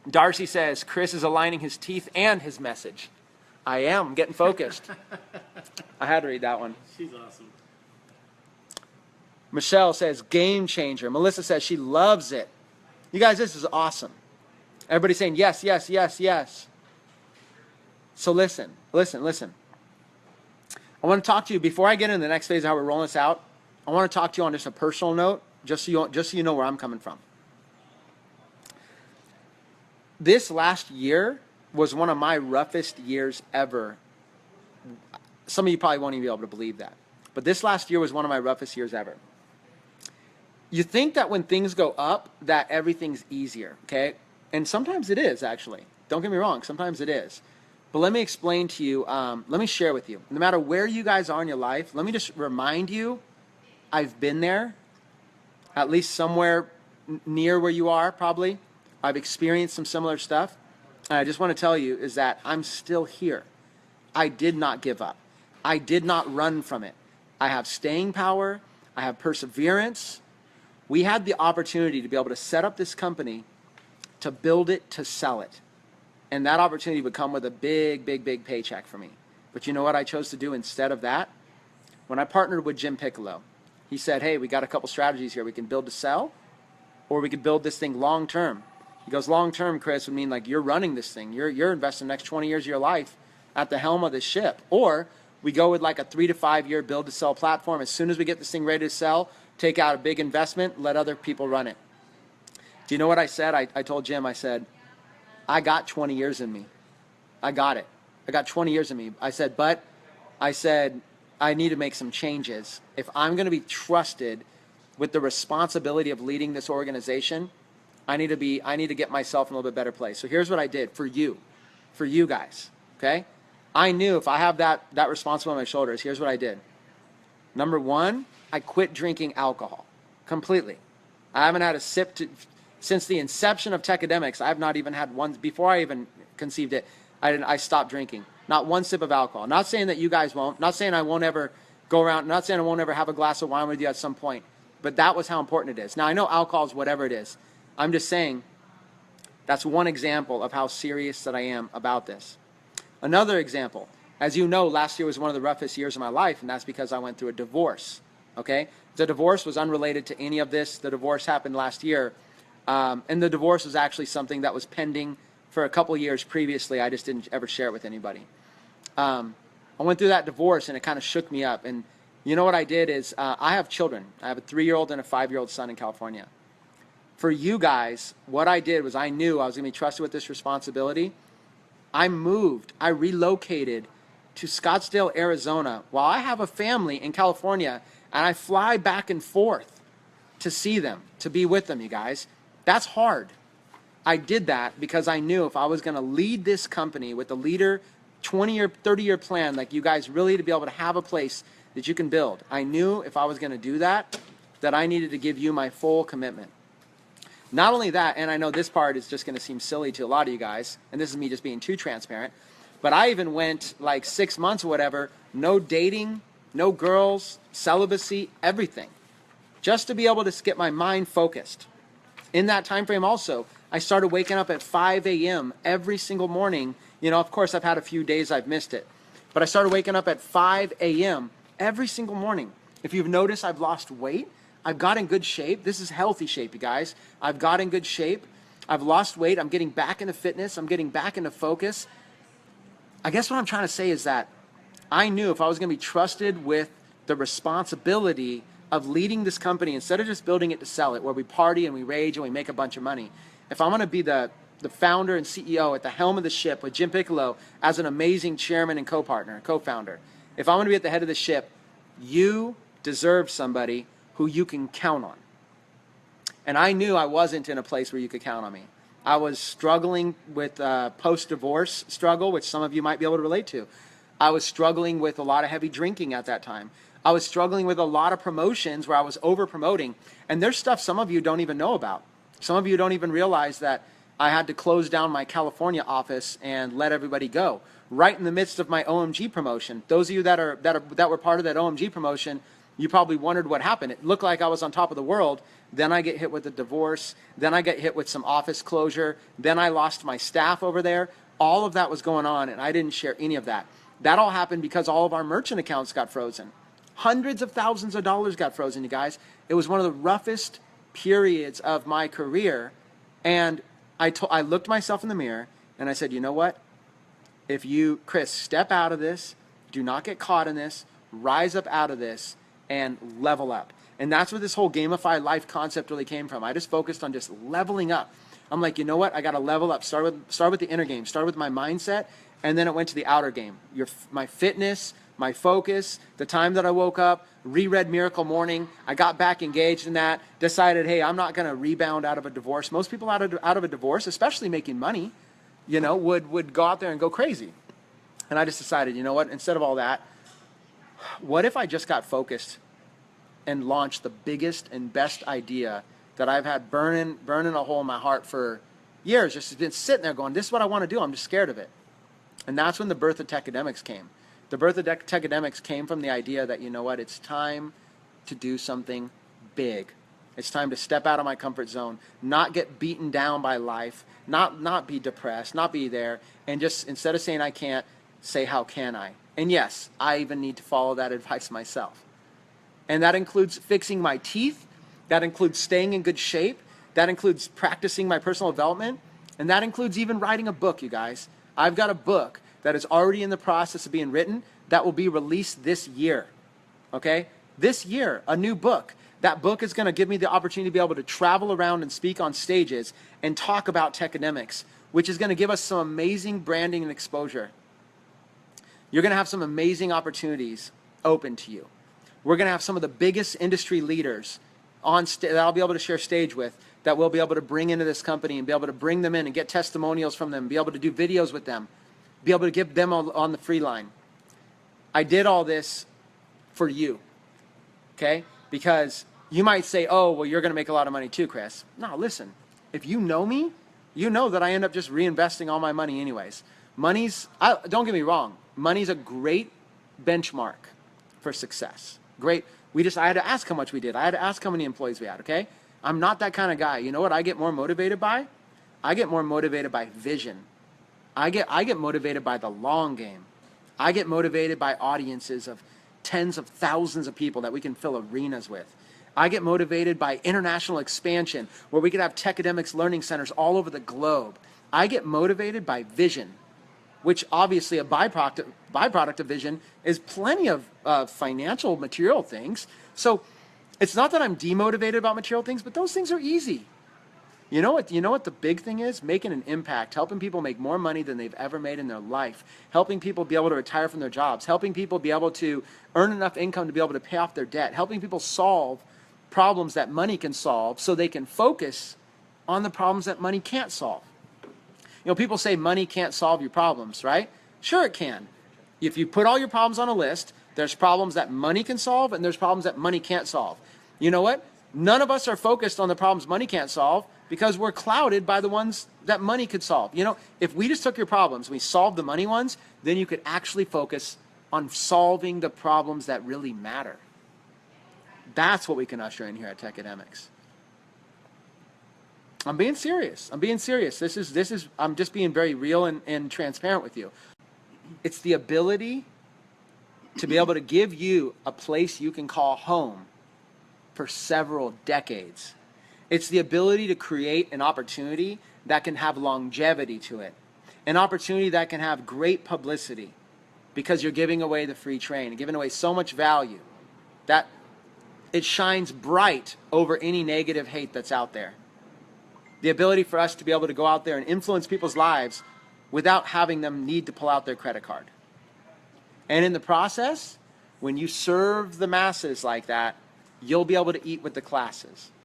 Darcy says, Chris is aligning his teeth and his message. I am. I'm getting focused. I had to read that one. She's awesome. Michelle says, game changer. Melissa says she loves it. You guys, this is awesome. Everybody's saying yes, yes, yes, yes. So listen. I want to talk to you, before I get into the next phase of how we're rolling this out, I want to talk to you on just a personal note, just so you know where I'm coming from. This last year was one of my roughest years ever. Some of you probably won't even be able to believe that. But this last year was one of my roughest years ever. You think that when things go up, that everything's easier, okay? And sometimes it is, actually. Don't get me wrong, sometimes it is. But let me explain to you, let me share with you. No matter where you guys are in your life, let me just remind you, I've been there, at least somewhere near where you are, probably. I've experienced some similar stuff. And I just want to tell you is that I'm still here. I did not give up. I did not run from it. I have staying power. I have perseverance. We had the opportunity to be able to set up this company, to build it, to sell it. And that opportunity would come with a big, big, big paycheck for me. But you know what I chose to do instead of that? When I partnered with Jim Piccolo, he said, hey, we got a couple strategies here. We can build to sell, or we could build this thing long term. He goes, long term, Chris, would mean like you're running this thing. You're investing the next 20 years of your life at the helm of this ship. Or we go with like a 3 to 5 year build to sell platform. As soon as we get this thing ready to sell, take out a big investment, let other people run it. Do you know what I said? I told Jim, I said, I got 20 years in me. I got it. I got 20 years in me. I said, I need to make some changes. If I'm going to be trusted with the responsibility of leading this organization, I need to get myself in a little bit better place. So here's what I did for you guys, okay? I knew if I have that responsibility on my shoulders, here's what I did. Number one, I quit drinking alcohol completely. I haven't had a sip since the inception of Tecademics. I have not even had one. Before I even conceived it, I stopped drinking. Not one sip of alcohol. Not saying that you guys won't. Not saying I won't ever go around. Not saying I won't ever have a glass of wine with you at some point. But that was how important it is. Now, I know alcohol is whatever it is. I'm just saying that's one example of how serious that I am about this. Another example, as you know, last year was one of the roughest years of my life, and that's because I went through a divorce, okay? The divorce was unrelated to any of this. The divorce happened last year, and the divorce was actually something that was pending for a couple years previously. I just didn't ever share it with anybody. I went through that divorce, and it kind of shook me up. And you know what I did is I have children. I have a 3-year-old and a 5-year-old son in California. For you guys, what I did was I knew I was going to be trusted with this responsibility. I relocated to Scottsdale, Arizona, while I have a family in California, and I fly back and forth to see them, to be with them, you guys. That's hard. I did that because I knew if I was going to lead this company with a leader, 20-year, 30-year plan, like you guys really to be able to have a place that you can build. I knew if I was going to do that I needed to give you my full commitment. Not only that, and I know this part is just going to seem silly to a lot of you guys, and this is me just being too transparent, but I even went like 6 months or whatever, no dating, no girls, celibacy, everything, just to be able to get my mind focused. In that time frame also, I started waking up at 5 a.m. every single morning. You know, of course, I've had a few days I've missed it, but I started waking up at 5 a.m. every single morning. If you've noticed, I've lost weight. I've got in good shape. This is healthy shape, you guys. I've got in good shape. I've lost weight. I'm getting back into fitness. I'm getting back into focus. I guess what I'm trying to say is that I knew if I was going to be trusted with the responsibility of leading this company, instead of just building it to sell it, where we party and we rage and we make a bunch of money, if I'm going to be the founder and CEO at the helm of the ship with Jim Piccolo as an amazing chairman and co-partner, co-founder, if I'm going to be at the head of the ship, you deserve somebody who you can count on. And I knew I wasn't in a place where you could count on me. I was struggling with post-divorce struggle, which some of you might be able to relate to. I was struggling with a lot of heavy drinking at that time. I was struggling with a lot of promotions where I was over-promoting. And there's stuff some of you don't even know about. Some of you don't even realize that I had to close down my California office and let everybody go right in the midst of my OMG promotion. Those of you that were part of that OMG promotion, You probably wondered what happened. It looked like I was on top of the world. Then I get hit with a divorce. Then I get hit with some office closure. Then I lost my staff over there. All of that was going on, and I didn't share any of that. That all happened because all of our merchant accounts got frozen. Hundreds of thousands of dollars got frozen, you guys. It was one of the roughest periods of my career. And I looked myself in the mirror, and I said, you know what? If you, Chris, step out of this, do not get caught in this, rise up out of this, and level up. And that's where this whole gamified life concept really came from. I just focused on just leveling up. I'm like, you know what? I got to level up. Start with the inner game. Start with my mindset, and then it went to the outer game. My fitness, my focus, the time that I woke up, reread Miracle Morning. I got back engaged in that, decided, hey, I'm not going to rebound out of a divorce. Most people out of a divorce, especially making money, would go out there and go crazy. And I just decided, you know what? Instead of all that, what if I just got focused and launched the biggest and best idea that I've had burning a hole in my heart for years? Just been sitting there going, this is what I want to do. I'm just scared of it. And that's when the birth of Tecademics came. The birth of Tecademics came from the idea that, you know what, it's time to do something big. It's time to step out of my comfort zone, not get beaten down by life, not be depressed, not be there, and just instead of saying I can't, say how can I? And yes, I even need to follow that advice myself. And that includes fixing my teeth, that includes staying in good shape, that includes practicing my personal development, and that includes even writing a book, you guys. I've got a book that is already in the process of being written that will be released this year, okay? This year, a new book. That book is going to give me the opportunity to be able to travel around and speak on stages and talk about Tecademics, which is going to give us some amazing branding and exposure. You're going to have some amazing opportunities open to you. We're going to have some of the biggest industry leaders that I'll be able to share stage with, that we'll be able to bring into this company and be able to bring them in and get testimonials from them, be able to do videos with them, be able to give them on the free line. I did all this for you, okay? Because you might say, oh, well, you're going to make a lot of money too, Chris. No, listen, if you know me, you know that I end up just reinvesting all my money anyways. Don't get me wrong, money's a great benchmark for success. Great. I had to ask how much we did. I had to ask how many employees we had, okay? I'm not that kind of guy. You know what I get more motivated by? I get more motivated by vision. I get motivated by the long game. I get motivated by audiences of tens of thousands of people that we can fill arenas with. I get motivated by international expansion, where we could have Tecademics learning centers all over the globe. I get motivated by vision, which obviously a byproduct of vision is plenty of financial material things. So it's not that I'm demotivated about material things, but those things are easy. You know what the big thing is? Making an impact, helping people make more money than they've ever made in their life, helping people be able to retire from their jobs, helping people be able to earn enough income to be able to pay off their debt, helping people solve problems that money can solve so they can focus on the problems that money can't solve. People say money can't solve your problems, right? Sure it can. If you put all your problems on a list, there's problems that money can solve and there's problems that money can't solve. You know what? None of us are focused on the problems money can't solve because we're clouded by the ones that money could solve. If we just took your problems and we solved the money ones, then you could actually focus on solving the problems that really matter. That's what we can usher in here at Tecademics. I'm being serious. I'm just being very real and transparent with you. It's the ability to be able to give you a place you can call home for several decades. It's the ability to create an opportunity that can have longevity to it. An opportunity that can have great publicity because you're giving away the free train and giving away so much value that it shines bright over any negative hate that's out there. The ability for us to be able to go out there and influence people's lives without having them need to pull out their credit card. And in the process, when you serve the masses like that, you'll be able to eat with the classes.